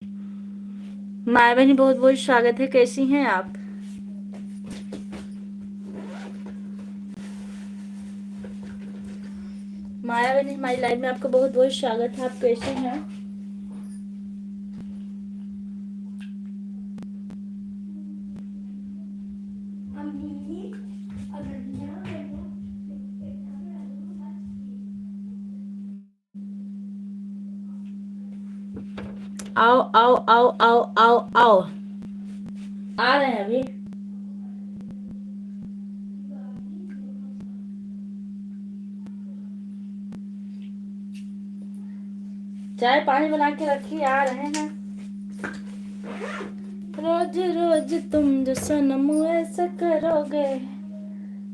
माया बहनी बहुत बहुत स्वागत है, कैसी हैं आप? माया बहनी हमारी लाइव में आपका बहुत बहुत स्वागत है, आप कैसे हैं? आओ आओ आओ आओ आओ आओ, आ रहे हैं अभी। चाय पानी बना के रखिए, आ रहे हैं। रोज रोज तुम जो सनम ऐसा करोगे,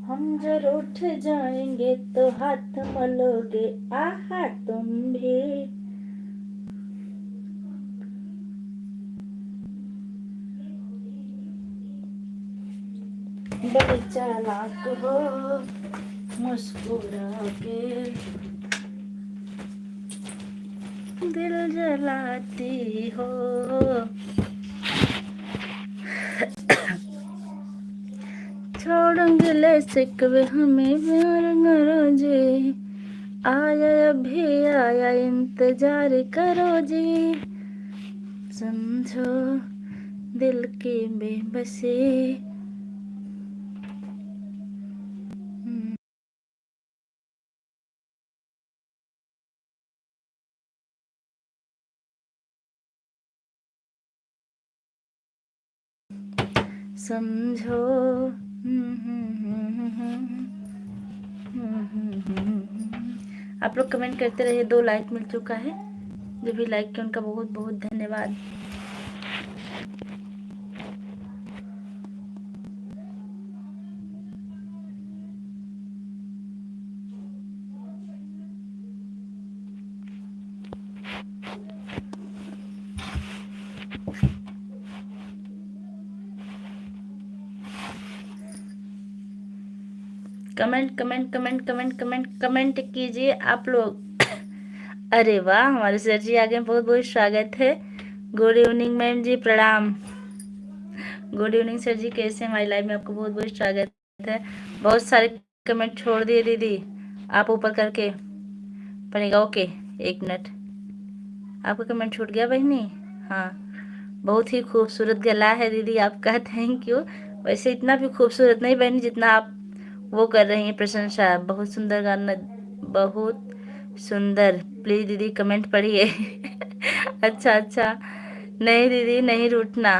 हम जब उठ जाएंगे तो हाथ मलोगे, आहा तुम भी। बड़ी चालाक हो मुस्कुरा के दिल जलाती हो। छोड़ेंगे ले सिकवे हमें प्यार न रोजे, आया अभी आया इंतजार करो जी, समझो दिल की बेबसी। समझो। आप लोग कमेंट करते रहिए, 2 लाइक मिल चुका है, जो भी लाइक किया उनका बहुत बहुत धन्यवाद। Comment comment comment comment comment comment कीजिए आप लोग। अरे वाह, हमारे सर जी आ गए, बहुत बहुत स्वागत है। गुड इवनिंग मैम जी, प्रणाम। गुड इवनिंग सर जी, कैसे हैं? हमारी लाइव में आपको बहुत बहुत स्वागत है। बहुत सारे कमेंट छोड़ दिए दीदी, आप ऊपर करके पड़ेगा। Okay, 1 minute. आपका कमेंट छूट गया बहनी? हाँ, बहुत ही खूबसूरत गला है दीदी आपका, थैंक यू। वैसे इतना भी खूबसूरत नहीं बहनी जितना आप वो कर रही हैं प्रशंसा। बहुत सुंदर गाना, बहुत सुंदर। प्लीज दीदी कमेंट पढ़िए। अच्छा अच्छा, नहीं दीदी नहीं रूठना।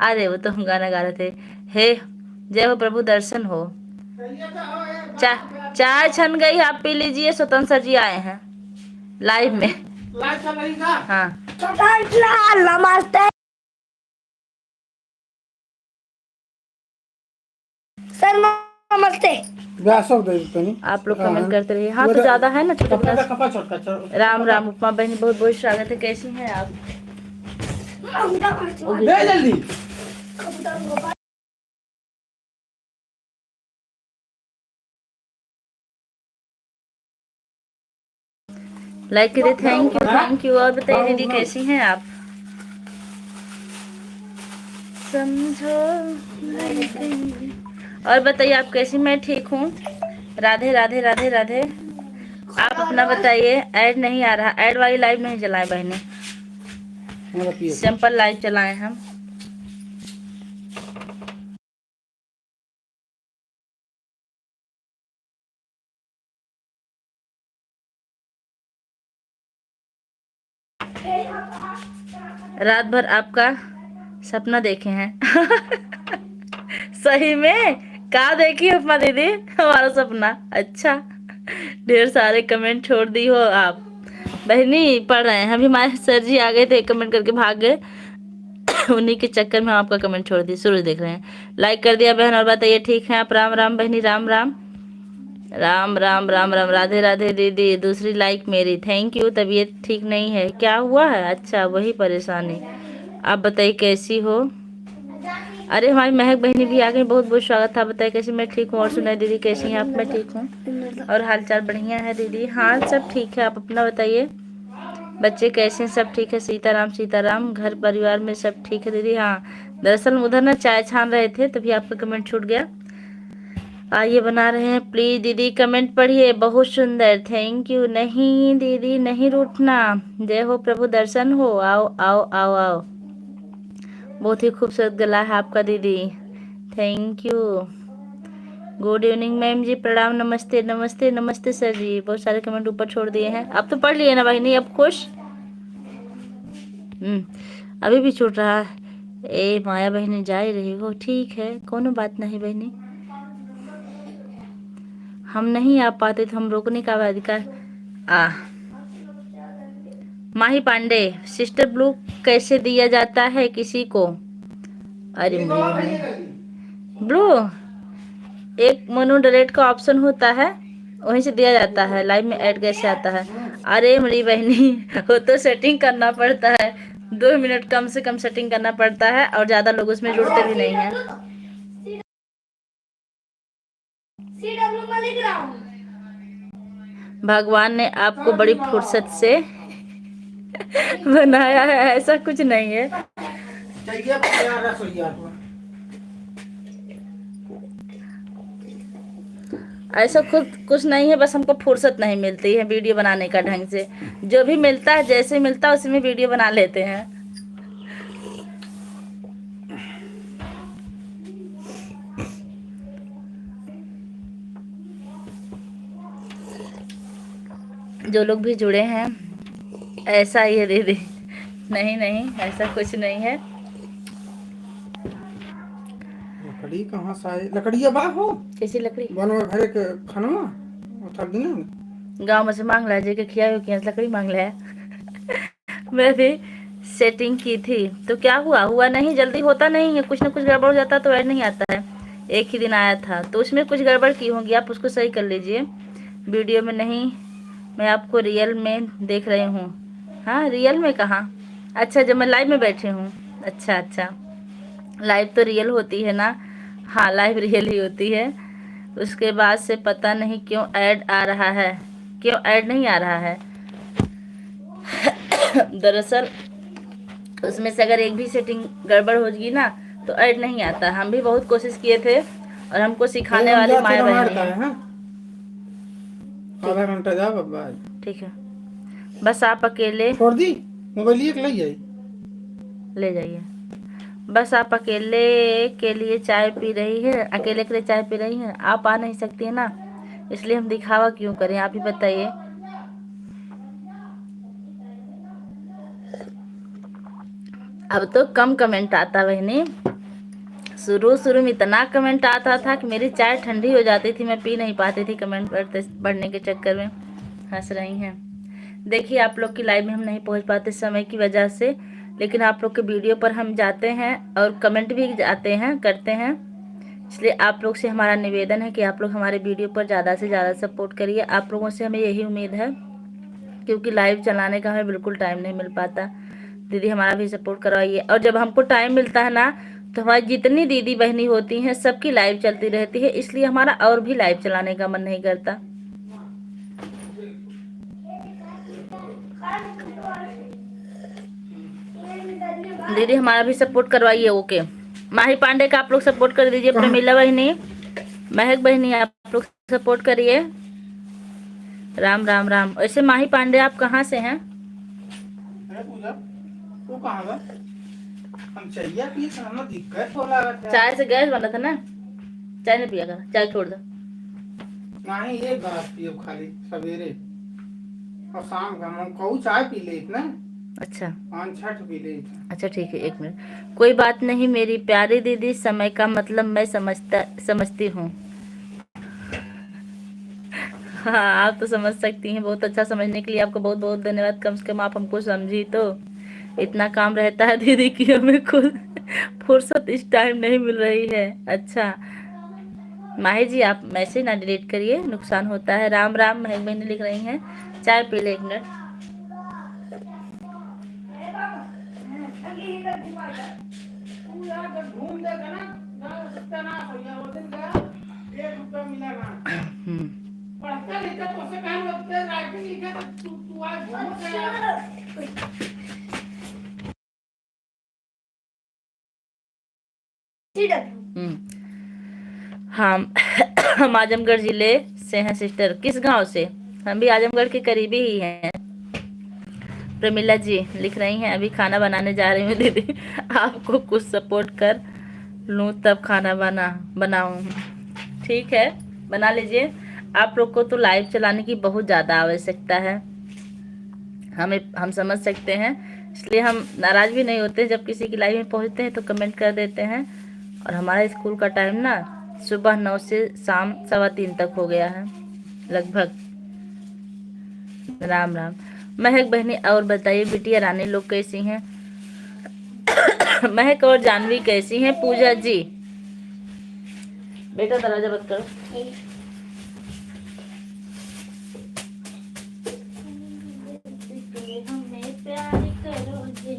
अरे वो तो हम गाना गा रहे थे। हे जय हो प्रभु, दर्शन हो। चाय छन गई, आप पी लीजिए। स्वतंत्र सर जी आए हैं लाइव में। लाइव चल रही का? हाँ। नमस्ते सर, नमस्ते। आप लोग कमेंट करते रहिए। हाँ तो ज्यादा है ना, छोटे। राम राम उपमा बहनी, बहुत बहुत स्वागत है, कैसी हैं आप? जल्दी लाइक करिए, थैंक यू थैंक यू। और बताइए दीदी कैसी हैं आप? समझो। और बताइए आप कैसी? मैं ठीक हूँ, राधे राधे राधे राधे। आप अपना बताइए। ऐड नहीं आ रहा, ऐड वाली लाइव नहीं चलाए बहने, सिंपल लाइव चलाए हम। रात भर आपका सपना देखे हैं। सही में? क्या देखी उपमा दीदी हमारा सपना? अच्छा, ढेर सारे कमेंट छोड़ दी हो आप बहनी। पढ़ रहे हैं, अभी हमारे सर जी आ गए थे, कमेंट करके भाग गए। उन्हीं के चक्कर में आपका कमेंट छोड़ दी। सूरज देख रहे हैं, लाइक कर दिया बहन। और बताइए ठीक है आप? राम राम बहनी, राम राम राम राम राम राम। राधे राधे दीदी, दूसरी लाइक मेरी, थैंक यू। तबीयत ठीक नहीं है, क्या हुआ है? अच्छा, वही परेशानी। आप बताइए कैसी हो? अरे हमारी महक बहनी भी आ गई, बहुत बहुत स्वागत था। बताइए कैसी? मैं ठीक हूँ। और सुनाए दीदी कैसी हैं आप? मैं ठीक हूँ। और हाल चाल बढ़िया है दीदी? हाँ सब ठीक है, आप अपना बताइए। बच्चे कैसे हैं? सब ठीक है, सीताराम सीताराम। घर परिवार में सब ठीक है दीदी? हाँ, दरअसल उधर ना चाय छान रहे थे तभी आपका कमेंट छूट गया। आइए बना रहे हैं, प्लीज दीदी कमेंट पढ़िए। बहुत सुंदर, थैंक यू। नहीं दीदी नहीं रूठना। जय हो प्रभु, दर्शन हो। आओ आओ आओ आओ। बहुत ही खूबसूरत गला है आपका दीदी, thank you. Good evening ma'am ji, प्रणाम, नमस्ते नमस्ते नमस्ते सर जी। बहुत सारे कमेंट ऊपर छोड़ दिए हैं। अब तो पढ़ लिए ना भाई? नहीं अब खुश? अभी भी छूट रहा है। ए माया बहनी जा ही रही हो, ठीक है, कोनो बात नहीं बहनी। हम नहीं आ पाते तो हम रोकने का अधिकार। आ माही पांडे, सिस्टर ब्लू कैसे दिया जाता है किसी को? अरे ब्लू एक मोनोडरेट का ऑप्शन होता है, वहीं से दिया जाता है। लाइव में ऐड कैसे आता है? अरे मेरी बहनी वो तो सेटिंग करना पड़ता है, 2 मिनट कम से कम सेटिंग करना पड़ता है, और ज्यादा लोग उसमें जुड़ते भी नहीं है। भगवान ने आपको बड़ी फुर्सत से बनाया है, ऐसा कुछ नहीं है। ऐसा खुद कुछ नहीं है, बस हमको फुर्सत नहीं मिलती है वीडियो बनाने का ढंग से। जो भी मिलता है, जैसे मिलता है उसी में वीडियो बना लेते हैं। जो लोग भी जुड़े हैं, ऐसा ही है दीदी। नहीं नहीं, ऐसा कुछ नहीं है। लकड़ी कहाँ से आए? लकड़ी बा हो? कैसी लकड़ी? बनवा घरे के खनवा उठा दिना ना। गांव में से मांग ला, जे खिया हो किया लकड़ी मांग लाया। मैं भी सेटिंग की थी तो क्या हुआ? हुआ नहीं, जल्दी होता नहीं है, कुछ ना कुछ गड़बड़ हो जाता तो ऐड नहीं आता है। एक ही दिन आया था तो उसमें कुछ गड़बड़ की होंगी, आप उसको सही कर लीजिए। वीडियो में नहीं, मैं आपको रियल में देख रही हूँ। हाँ रियल में कहाँ? अच्छा जब मैं लाइव में बैठी हूँ। अच्छा अच्छा, लाइव तो रियल होती है ना? हाँ लाइव रियल ही होती है। उसके बाद से पता नहीं क्यों ऐड आ रहा है, क्यों ऐड नहीं आ रहा है। दरअसल उसमें से अगर एक भी सेटिंग गड़बड़ होगी ना तो ऐड नहीं आता। हम भी बहुत कोशिश किए थे, और हमको सिखाने वाली माया बहनी है। आधा घंटा जा बाबा। ठीक है, बस आप अकेले छोड़ दी मोबाइल एक ले जाई, ले जाइए। बस आप अकेले के लिए चाय पी रही है, अकेले के लिए चाय पी रही हैं। आप आ नहीं सकती है ना, इसलिए हम दिखावा क्यों करें, आप ही बताइए। अब तो कम कमेंट आता बहनी, शुरू शुरू में इतना कमेंट आता था कि मेरी चाय ठंडी हो जाती थी, मैं पी नहीं पाती थी कमेंट पढ़ने के चक्कर में। हंस रही हैं। देखिए आप लोग की लाइव में हम नहीं पहुंच पाते समय की वजह से, लेकिन आप लोग के वीडियो पर हम जाते हैं और कमेंट भी आते हैं, करते हैं। इसलिए आप लोग से हमारा निवेदन है कि आप लोग हमारे वीडियो पर ज़्यादा से ज़्यादा सपोर्ट करिए। आप लोगों से हमें यही उम्मीद है, क्योंकि लाइव चलाने का हमें बिल्कुल टाइम नहीं मिल पाता। दीदी हमारा भी सपोर्ट करवाइए। और जब हमको टाइम मिलता है ना, तो हमारी जितनी दीदी बहनी होती हैं सबकी लाइव चलती रहती है, इसलिए हमारा और भी लाइव चलाने का मन नहीं करता। दीदी हमारा भी सपोर्ट करवाइए। ओके, माही पांडे का आप लोग सपोर्ट कर दीजिए, प्रमीला बहनी, महक बहनी आप लोग सपोर्ट करिए। राम राम राम। वैसे माही पांडे आप कहाँ से हैं? वो कहाँ है? हम चाहिए कि खाना दिक्कत हो रहा है। चाय से गैस बना था ना, चाय नहीं पिया कर, चाय छोड़ दो। नहीं ये गिलास पियो खाली सवेरे और शाम का। हम कहू चाय पी ले ना। अच्छा 5-6 पी ले। अच्छा ठीक है, एक मिनट। कोई बात नहीं मेरी प्यारी दीदी, समय का मतलब मैं समझती हूँ। हाँ आप तो समझ सकती हैं, बहुत अच्छा समझने के लिए आपको बहुत बहुत धन्यवाद। कम से कम आप हमको समझी तो। इतना काम रहता है दीदी कि हमें खुद फुर्सत इस टाइम नहीं मिल रही है। अच्छा माही जी आप मैसेज ना डिलीट करिए, नुकसान होता है। राम राम महक बहनी लिख रही हैं। चाय पी ले, एक मिनट। हम आजमगढ़ जिले से हैं सिस्टर। किस गांव से? हम भी आजमगढ़ के करीबी ही हैं। प्रमिला जी लिख रही हैं अभी खाना बनाने जा रही हूँ दीदी, आपको कुछ सपोर्ट कर लूँ तब खाना बनाऊँ। ठीक है, बना लीजिए। आप लोग को तो लाइव चलाने की बहुत ज़्यादा आवश्यकता है, हम समझ सकते हैं, इसलिए हम नाराज़ भी नहीं होते जब किसी की लाइव में पहुंचते हैं तो कमेंट कर देते हैं। और हमारा स्कूल का टाइम ना सुबह 9 से शाम 3:15 तक हो गया है लगभग। राम राम। महक बहनी, और बताइए बिटिया रानी लोग कैसी हैं? महक और जानवी कैसी हैं? पूजा जी, बेटा दरवाजा बंद करो। हमें प्यार करो जी,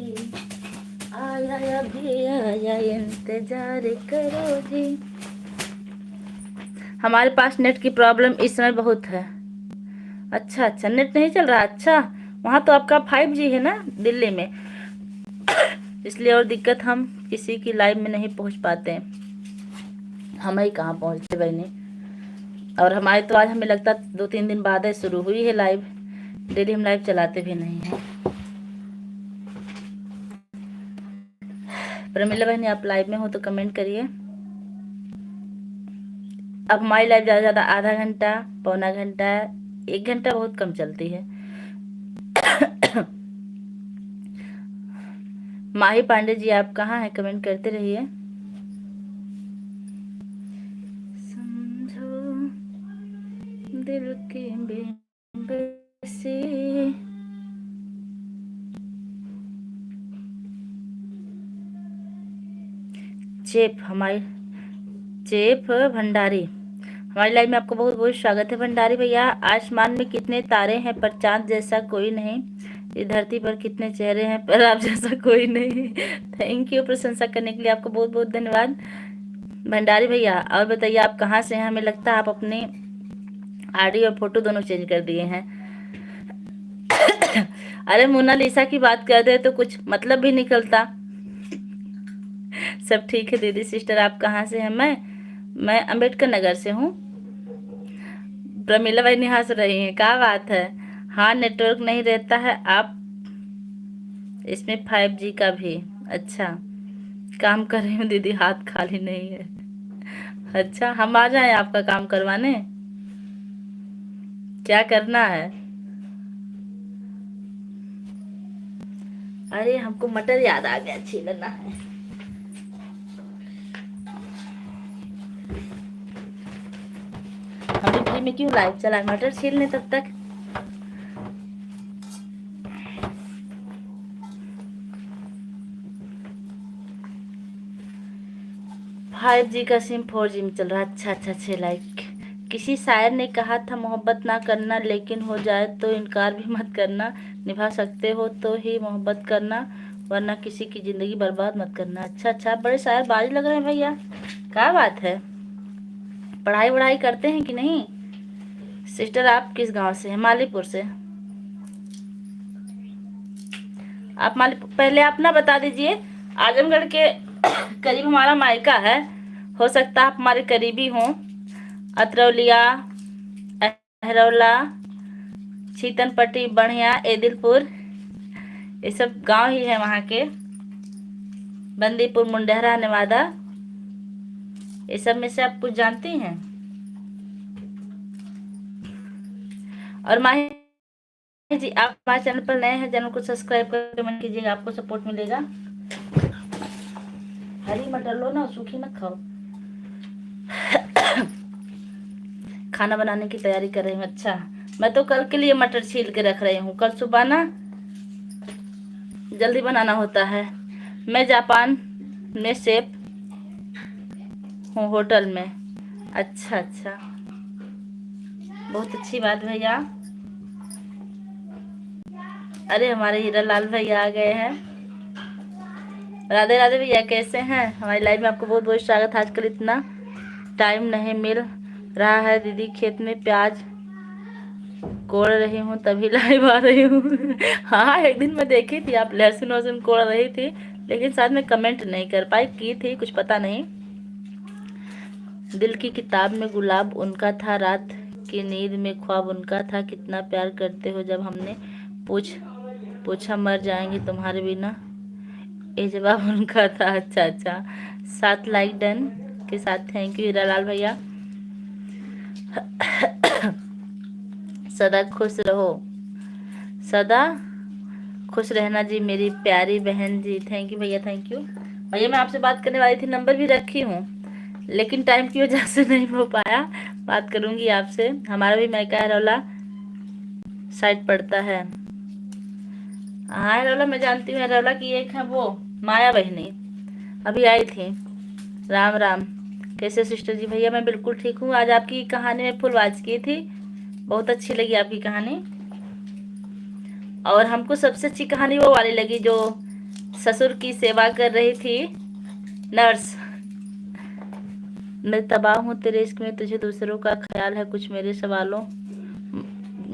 आया भी आया, इंतजार करो जी। हमारे पास नेट की प्रॉब्लम इस समय बहुत है। अच्छा, नेट नहीं चल रहा। अच्छा, वहाँ तो आपका 5G है ना दिल्ली में, इसलिए और दिक्कत, हम किसी की लाइव में नहीं पहुँच पाते हैं। हम ही कहाँ पहुँचते बहनी। और हमारे तो आज हमें लगता 2-3 दिन बाद है शुरू हुई है लाइव, डेली हम लाइव चलाते भी नहीं हैं। प्रमिला बहनी, आप लाइव में हो तो कमेंट करिए। अब हमारी लाइव ज़्यादा ज़्यादा आधा घंटा, पौना घंटा, 1 घंटा बहुत कम चलती है। माही पांडे जी, आप कहाँ हैं? कमेंट करते रहिए। समझो दिल की बेबसी। चेप भंडारी, हमारी लाइव में आपको बहुत बहुत स्वागत है भंडारी भैया। आसमान में कितने तारे हैं पर चांद जैसा कोई नहीं, इस धरती पर कितने चेहरे हैं पर आप जैसा कोई नहीं। थैंक यू, प्रशंसा करने के लिए आपको बहुत बहुत धन्यवाद भंडारी भैया। और बताइए आप कहाँ से हैं? हमें लगता है आप अपने आईडी और फोटो दोनों चेंज कर दिए हैं। अरे मोनालिसा की बात कर दे तो कुछ मतलब भी निकलता। सब ठीक है दीदी। सिस्टर आप कहाँ से हैं? मैं अंबेडकर नगर से हूँ। प्रमिला भाई हंस रही हैं, क्या बात है। हाँ, नेटवर्क नहीं रहता है आप इसमें 5G का भी। अच्छा, काम कर रही हूँ दीदी, हाथ खाली नहीं है। अच्छा, हम आ जाएं आपका काम करवाने? क्या करना है? अरे हमको मटर याद आ गया, छीलना है। हम फ्री में क्यों लाइव चला, मटर छीलने तब तक। फाइव जी का सिम 4G में चल रहा है। अच्छा, 6 लाइक। किसी शायर ने कहा था मोहब्बत ना करना, लेकिन हो जाए तो इनकार भी मत करना, निभा सकते हो तो ही मोहब्बत करना, वरना किसी की ज़िंदगी बर्बाद मत करना। अच्छा, बड़े शायर बाजी लग रहे हैं भैया, क्या बात है। पढ़ाई वढ़ाई करते हैं कि नहीं? सिस्टर आप किस गांव से हैं? मालीपुर से। आप पहले आप ना बता दीजिए। आजमगढ़ के करीब हमारा मायका है, हो सकता है आप हमारे करीबी हों। अतरौलिया, अहरौला, छीतनपट्टी, बढ़िया, एदिलपुर, ये सब गांव ही है वहाँ के। बंदीपुर, मुंडेहरा, नेवादा, ये सब में से आप कुछ जानती हैं? और माही जी, आप हमारे चैनल पर नए हैं, चैनल को सब्सक्राइब कर कमेंट कीजिएगा, आपको सपोर्ट मिलेगा। हरी मटर लो ना, सूखी मत खाओ। खाना बनाने की तैयारी कर रही हूँ। अच्छा, मैं तो कल के लिए मटर छील के रख रही हूँ, कल सुबह ना जल्दी बनाना होता है। मैं जापान में शेफ हूँ, होटल में। अच्छा, बहुत अच्छी बात भैया। अरे हमारे हीरा लाल भैया आ गए हैं। राधे राधे भैया, कैसे हैं? हमारी लाइव में आपको बहुत बहुत स्वागत। आजकल इतना टाइम नहीं मिल रहा है दीदी, खेत में प्याज कोड़ रही हूँ तभी लाइव आ रही हूँ। हाँ, एक दिन मैं देखी थी आप लहसुन वहसुन कोड़ रही थी, लेकिन शायद मैं कमेंट नहीं कर पाई, की थी कुछ पता नहीं। दिल की किताब में गुलाब उनका था, रात की नींद में ख्वाब उनका था, कितना प्यार करते हो जब हमने पूछ पूछा मर जाएंगे तुम्हारे बिना, ये जवाब उनका था। अच्छा अच्छा, 7 लाइक डन के साथ थैंक यू हीरालाल भैया। सदा खुश रहो, सदा खुश रहना जी मेरी प्यारी बहन जी। थैंक यू भैया, थैंक यू भैया। मैं आपसे बात करने वाली थी, नंबर भी रखी हूँ, लेकिन टाइम की वजह से नहीं हो पाया। बात करूंगी आपसे। हमारा भी मैका रौला साइड पड़ता है। हाँ रौला, मैं जानती हूँ रौला की एक है वो माया बहनी, अभी आई थी। राम राम, कैसे सिस्टर जी? भैया मैं बिल्कुल ठीक हूँ। आज आपकी कहानी में फुल वॉच की थी, बहुत अच्छी लगी आपकी कहानी। और हमको सबसे अच्छी कहानी वो वाली लगी जो ससुर की सेवा कर रही थी नर्स। मैं तबाह हूँ तेरे इश्क में, तुझे दूसरों का ख्याल है, कुछ मेरे सवालों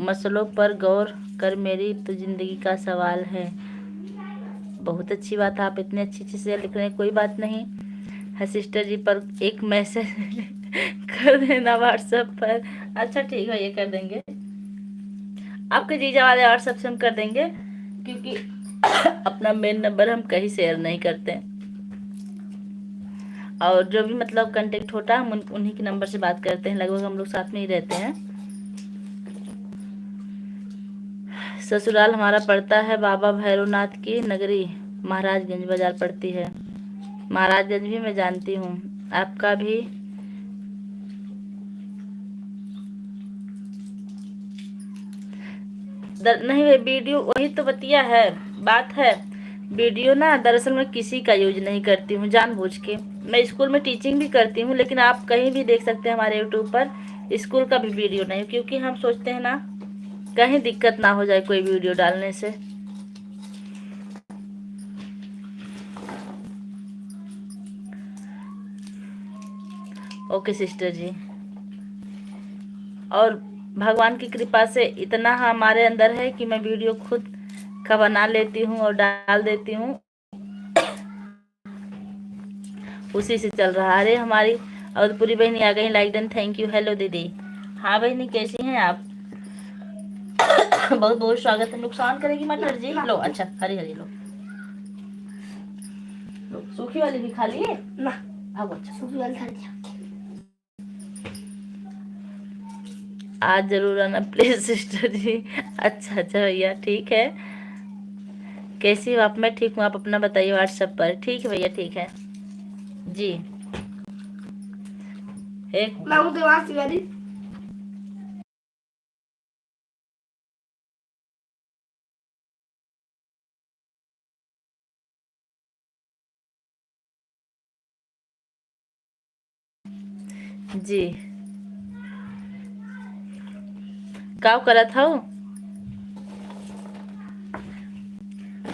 मसलों पर गौर कर, मेरी तो जिंदगी का सवाल है। बहुत अच्छी बात है, आप इतने अच्छी चीज़ें लिख रहे हैं। कोई बात नहीं है सिस्टर जी, पर एक मैसेज कर देना व्हाट्सएप पर। अच्छा ठीक है, ये कर देंगे। आपके जीजा वाले व्हाट्सएप से हम कर देंगे, क्योंकि अपना मेन नंबर हम कहीं शेयर नहीं करते। और जो भी मतलब कांटेक्ट होता है हम उन्हीं के नंबर से बात करते हैं, लगभग हम लोग साथ में ही रहते हैं। ससुराल हमारा पड़ता है बाबा भैरवनाथ की नगरी, महाराजगंज बाजार पड़ती है। महाराजगंज भी मैं जानती हूँ, आपका भी। नहीं वीडियो वही तो बतिया है, बात है। वीडियो ना दरअसल मैं किसी का यूज नहीं करती हूँ जानबूझ के। मैं स्कूल में टीचिंग भी करती हूँ, लेकिन आप कहीं भी देख सकते हैं हमारे यूट्यूब पर स्कूल का भी वीडियो नहीं, क्योंकि हम सोचते हैं ना कहीं दिक्कत ना हो जाए कोई वीडियो डालने से। ओके सिस्टर जी। और भगवान की कृपा से इतना हमारे अंदर है कि मैं वीडियो खुद का बना लेती हूँ और डाल देती हूँ, उसी से चल रहा है। अरे हमारी अवधपुरी बहनी आ गई, like done, thank you. Hello दीदी। हाँ बहनी कैसी हैं आप? बहुत बहुत स्वागत है। नुकसान करेगी मटर जी? लो अच्छा, हरी हरी लो, सूखी वाली भी खा लिए ना? हाँ अच्छा, सूखी वाली खा लिया। आज जरूर आना प्लीज सिस्टर जी। अच्छा अच्छा भैया ठीक है। कैसी हो आप? मैं ठीक हूँ, आप अपना बताइए व्हाट्सएप पर। ठीक है भैया, ठीक है जी। एक जी का करत था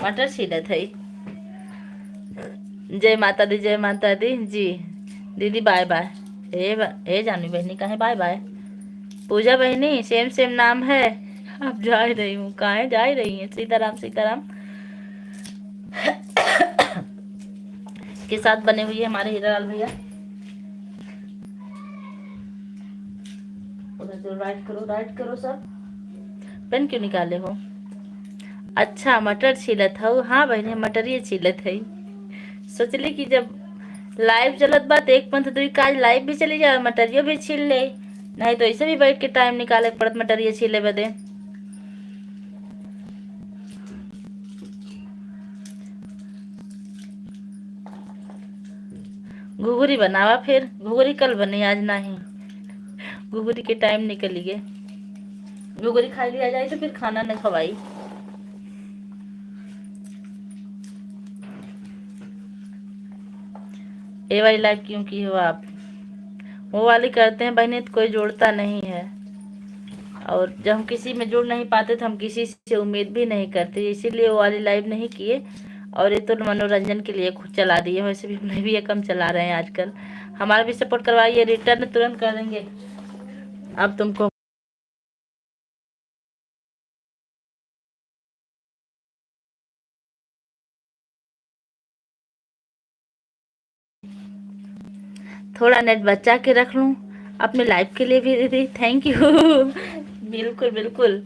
मटर छीलत है। जय माता दी, जय माता दी जी। दीदी बाय बाय। ए जानवी बहनी कहाँ है? Bye bye. पूजा बहनी सेम सेम नाम है। अब जा ही रही हूँ, कहाँ जा ही रही है? सीताराम सीताराम के साथ बने हुई है हमारे हीरालाल भैया। उधर चलो, राइट करो राइट करो सब। पेन क्यों निकाले हो? अच्छा मटर छीलत हो? हाँ बहनी मटर ही छीलत है। सोचली कि जब लाइव चलत बा तो एक पंथ दुई काज लाइव भी चली जाए, मटरियो भी छील ले, नहीं तो ऐसे भी बैठ के टाइम निकाले पड़त मटरिया छीले बदे। घुघरी बनावा, फिर घुघरी कल बनी आज नहीं। घुघरी के टाइम निकल गए, घुघरी खा लिया जाए तो फिर खाना न खवाई। ये वाली लाइक क्यों की हो आप? वो वाली करते हैं बहनी तो कोई जोड़ता नहीं है, और जब हम किसी में जुड़ नहीं पाते तो हम किसी से उम्मीद भी नहीं करते, इसीलिए वो वाली लाइव नहीं किए। और ये तो मनोरंजन के लिए खुद चला दिए, वैसे भी नहीं भी ये कम चला रहे हैं आजकल। हमारा भी सपोर्ट करवाइए, रिटर्न तुरंत कर देंगे अब तुमको। थोड़ा नेट बचा के रख लूं अपने लाइफ के लिए भी दीदी। Thank you. बिल्कुल बिल्कुल।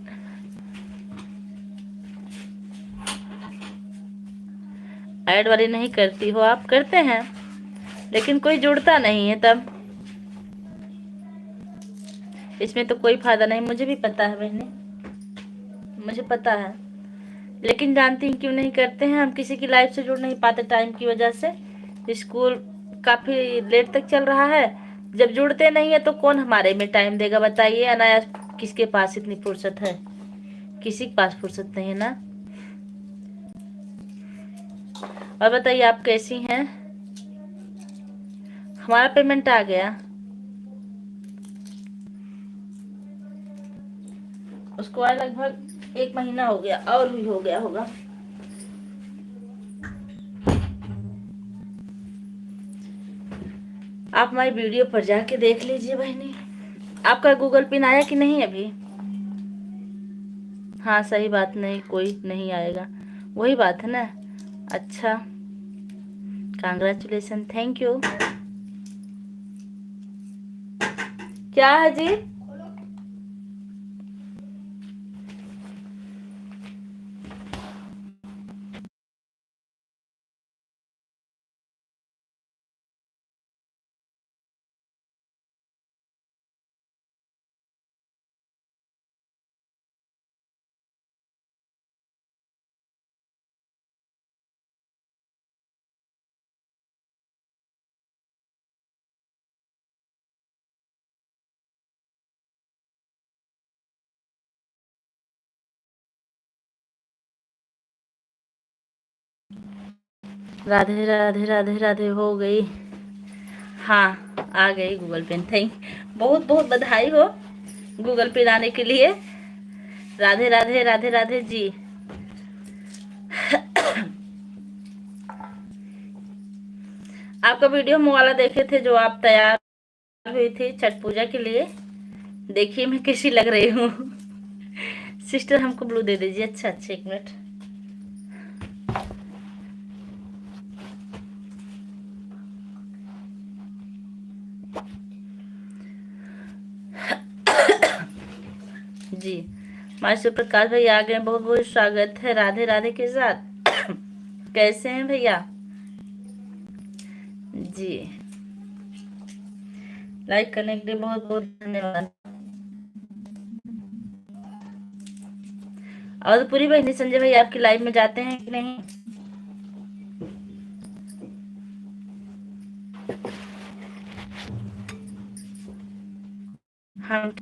ऐड वाली नहीं करती हो आप? करते हैं लेकिन कोई जुड़ता नहीं है, तब इसमें तो कोई फायदा नहीं। मुझे भी पता है बहने, मुझे पता है, लेकिन जानती हैं क्यों नहीं करते हैं हम? किसी की लाइफ से जुड़ नहीं पाते टाइम की वजह से। स्कूल काफी लेट तक चल रहा है, जब जुड़ते नहीं है तो कौन हमारे में टाइम देगा बताइए। अनायास किसके पास इतनी फुर्सत है? किसी के पास फुर्सत नहीं है ना। और बताइए आप कैसी हैं? हमारा पेमेंट आ गया, उसको आए लगभग 1 महीना हो गया, और भी हो गया होगा। आप हमारी वीडियो पर जाके देख लीजिए बहनी। आपका गूगल पिन आया कि नहीं अभी? हाँ सही बात, नहीं कोई नहीं आएगा, वही बात है ना। अच्छा, कांग्रेचुलेसन, थैंक यू। क्या है जी? राधे राधे राधे राधे, हो गई। हाँ आ गई गूगल पेन, थैंक, बहुत बहुत बधाई हो गूगल पेन आने के लिए। राधे राधे राधे राधे जी। आपका वीडियो हम वाला देखे थे जो आप तैयार हुई थी छठ पूजा के लिए। देखिए मैं कैसी लग रही हूँ। सिस्टर हमको ब्लू दे दीजिए। अच्छा अच्छा, 1 मिनट। जी हमारे शिव प्रकाश भैया आ गए, बहुत बहुत स्वागत है राधे राधे के साथ। कैसे हैं भैया जी? लाइक करने के लिए बहुत बहुत धन्यवाद। और पूरी बहनी संजय भैया आपकी लाइव में जाते हैं कि नहीं? हम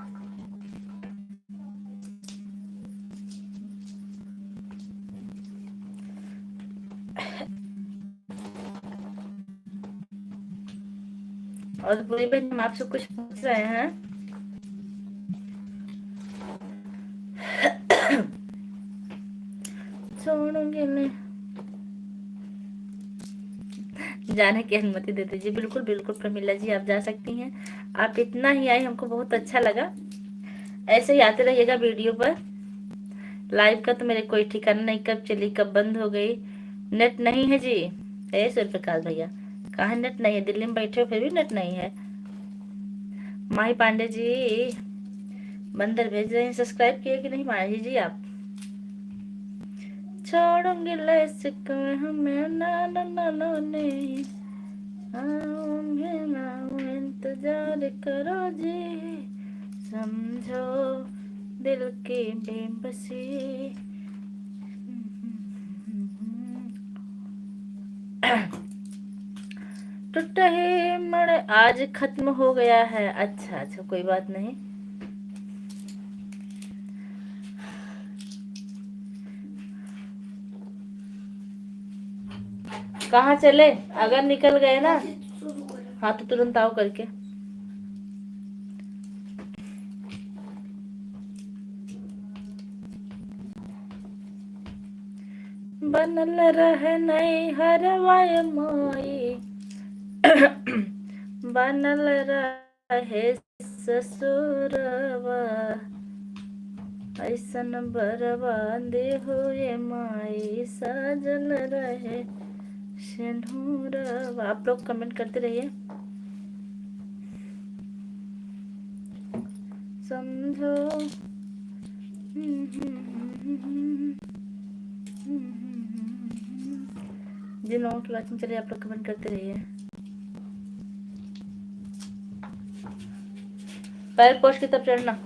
और पूरी बहन हम आपसे कुछ पूछ रहे हैं। छोड़ूंगी मैं, जाने की अनुमति दे दीजिए। बिल्कुल बिल्कुल प्रमिला जी, आप जा सकती हैं। आप इतना ही आए, हमको बहुत अच्छा लगा। ऐसे ही आते रहिएगा वीडियो पर। लाइव का तो मेरे कोई ठिकाना नहीं, कब चली कब बंद हो गई। नेट नहीं है जी। सूर्य प्रकाश भैया कहाँ नेट नहीं है? दिल्ली में बैठे हो फिर भी नेट नहीं है। माही पांडे जी बंदर भेज रहे हैं। सब्सक्राइब किए कि नहीं माही जी आप? छोड़ूंगी लसिक में हमें ना ना ना ना ने, आऊंगी ना, इंतजार करो जी, समझो दिल की बेबसी। टूटा ही मड़ आज खत्म हो गया है। अच्छा अच्छा, कोई बात नहीं। कहाँ चले? अगर निकल गए ना, हाँ तो तुरंत आओ करके। बनल रहे नहीं हर वाय माई, बनल रहे ससुरवा, ऐसन बर्बादी हुए माई, सजल रहे सिंदूरवा। आप लोग कमेंट करते रहिए। समझो। जिन लोगों की वाचिंग चलिए आप लोग कमेंट करते रहिए। पैर पोस्ट की तरफ चढ़ना।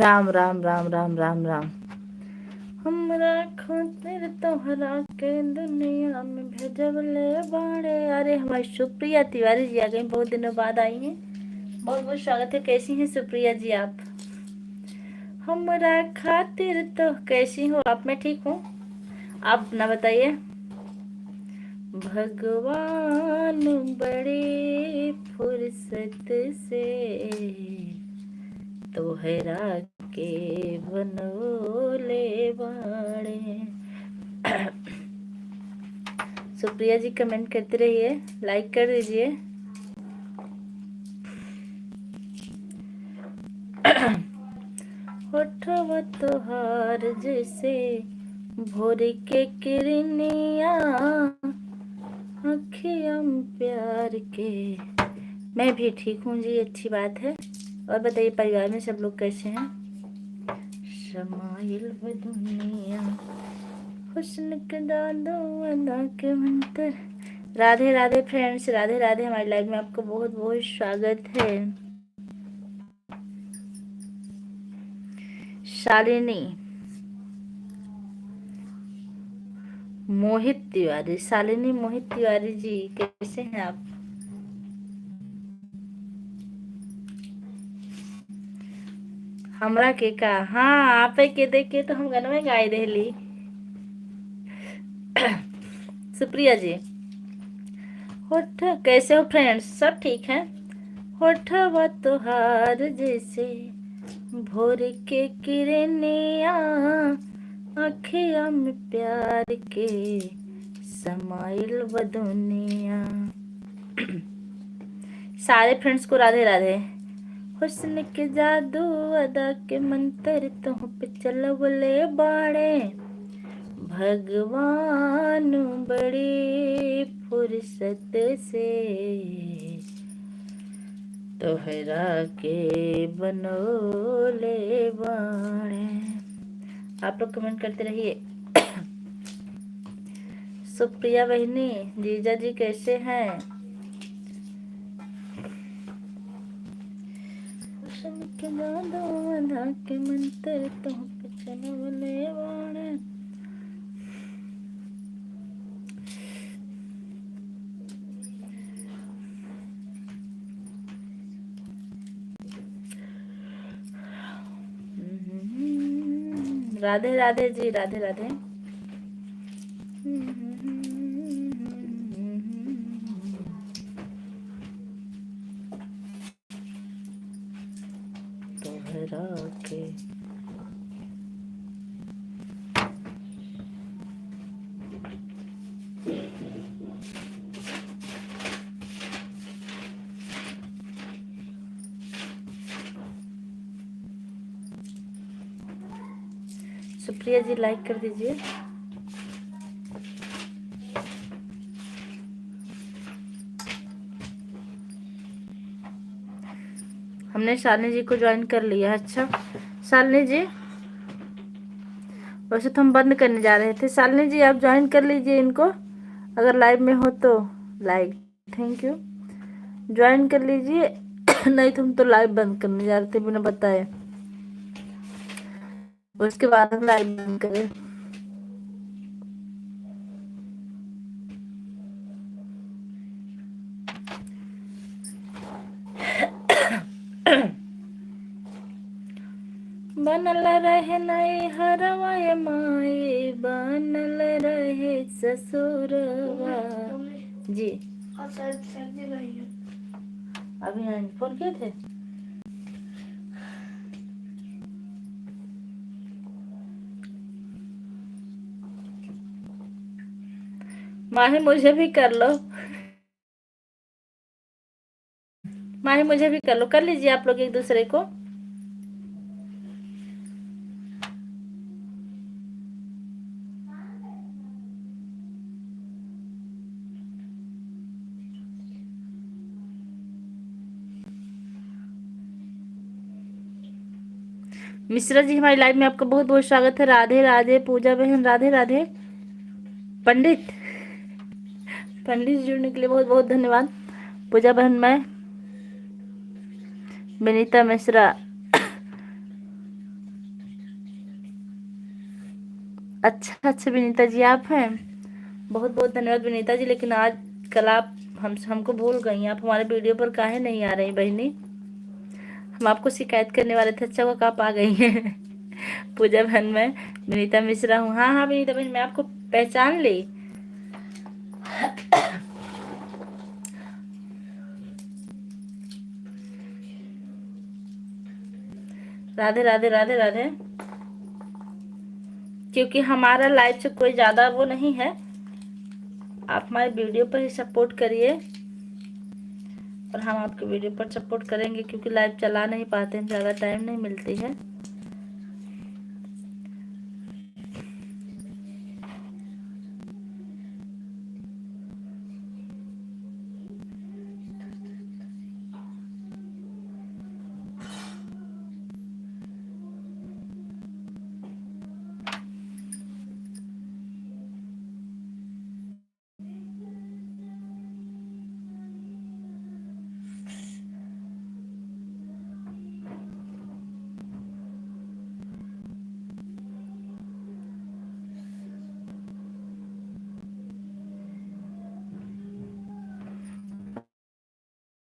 राम राम राम राम राम राम। हमरा खातिर तोहरा के दुनिया में भेजवले बाड़े। अरे हमारी सुप्रिया तिवारी जी आ गई, बहुत दिनों बाद आई हैं। बहुत बहुत स्वागत है। कैसी हैं सुप्रिया जी आप? हमरा खातिर तो कैसी हो आप? मैं ठीक हूँ, आप ना बताइए। भगवान बड़ी फुर्सत से तोहरा के बनोले बाड़े। सुप्रिया जी कमेंट करते रहिए, लाइक कर दीजिए। होठवा तोहार जैसे भोर के किरनिया, अखियाँ प्यार के। मैं भी ठीक हूँ जी, अच्छी बात है। और बताइए परिवार में सब लोग कैसे हैं? शमाइल व दुनिया हुस्न के दादो अदा के मंतर। राधे राधे फ्रेंड्स, राधे राधे। हमारी लाइव में आपको बहुत बहुत स्वागत है। शालिनी मोहित तिवारी, शालिनी मोहित तिवारी जी कैसे हैं आप? हमरा के का? हाँ आप के देख के तो हम गाना गाई देली। सुप्रिया जी होठ कैसे हो फ्रेंड्स? सब ठीक है। होठवा तोहार जैसे भोर के किरनिया, अखिया में प्यार के समाइल व दुनिया। सारे फ्रेंड्स को राधे राधे। हुस्न के जादू अदा के मंत्र तुम पे चलवले बाड़े। भगवान बड़ी फुर्सत से तोहरा के बनोले बाड़े। आप लोग कमेंट करते रहिए। सुप्रिया बहनी, जीजा जी कैसे हैं? के दादो अदा के मंत्र तुम पे चलवले बाड़े। राधे राधे जी, राधे राधे। तोहरा के सुप्रिया जी लाइक कर दीजिए। हमने शालिनी जी को ज्वाइन कर लिया। अच्छा शालिनी जी, वैसे तो हम बंद करने जा रहे थे। शालिनी जी आप ज्वाइन कर लीजिए इनको, अगर लाइव में हो तो। Like, thank you. ज्वाइन कर लीजिए। नहीं तो हम तो लाइव बंद करने जा रहे थे बिना बताए। उसके बाद हम लाइव बंद करें। बनल रहे नई हरवा माई, बनल रहे ससुरवा जी। अभी फोन किए थे। माही मुझे भी कर लो। माही मुझे भी कर लो, कर लीजिए आप लोग एक दूसरे को। मिश्रा जी हमारी लाइव में आपका बहुत बहुत स्वागत है। राधे राधे पूजा बहन, राधे राधे। पंडित पंडित जी जुड़ने के लिए बहुत बहुत धन्यवाद। पूजा बहन, मैं विनीता मिश्रा। अच्छा अच्छा विनीता जी आप हैं, बहुत बहुत धन्यवाद विनीता जी। लेकिन आज कल आप हमको भूल गई, आप हमारे वीडियो पर काहे नहीं आ रही बहनी? हम आपको शिकायत करने वाले थे, अच्छा वो आप आ गई हैं। पूजा बहन, मैं विनीता मिश्रा हूँ। हाँ हाँ विनीता बहन, मैं आपको पहचान ली। राधे राधे राधे राधे। क्योंकि हमारा लाइव से कोई ज्यादा वो नहीं है, आप हमारे वीडियो पर ही सपोर्ट करिए और हम आपके वीडियो पर सपोर्ट करेंगे, क्योंकि लाइव चला नहीं पाते हैं, ज़्यादा टाइम नहीं मिलती है।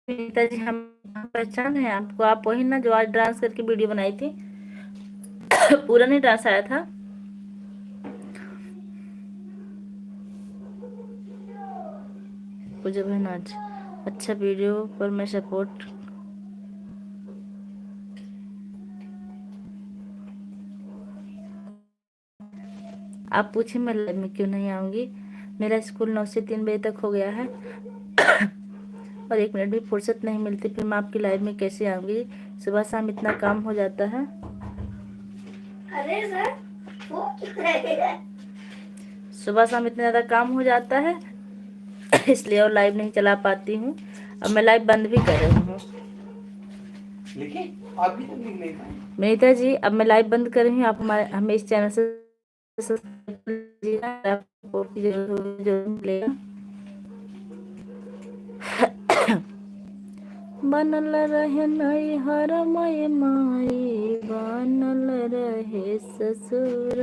नीता जी हम पहचान है आपको, आप वही ना जो आज डांस करके वीडियो बनाई थी। पूरा नहीं डांस आया था। पूजा बहन आज अच्छा वीडियो पर मैं सपोर्ट। आप पूछे मैं लाइव में क्यों नहीं आऊंगी? मेरा स्कूल 9 से 3 बजे तक हो गया है और 1 मिनट भी फुर्सत नहीं मिलती, फिर मैं आपकी लाइव में कैसे आऊंगी? सुबह शाम इतना काम हो जाता है। अरे सर वो सुबह शाम इतना ज़्यादा काम हो जाता है इसलिए और लाइव नहीं चला पाती हूँ। अब मैं लाइव बंद भी कर रही हूँ। मेहता जी अब मैं लाइव बंद कर रही हूँ। आप हमें इस चैनल से सब्सक्राइब कीजिएगा, आपको जरूर मिलेगा। बनल रहे नैहर माई, बनल रहे ससुर।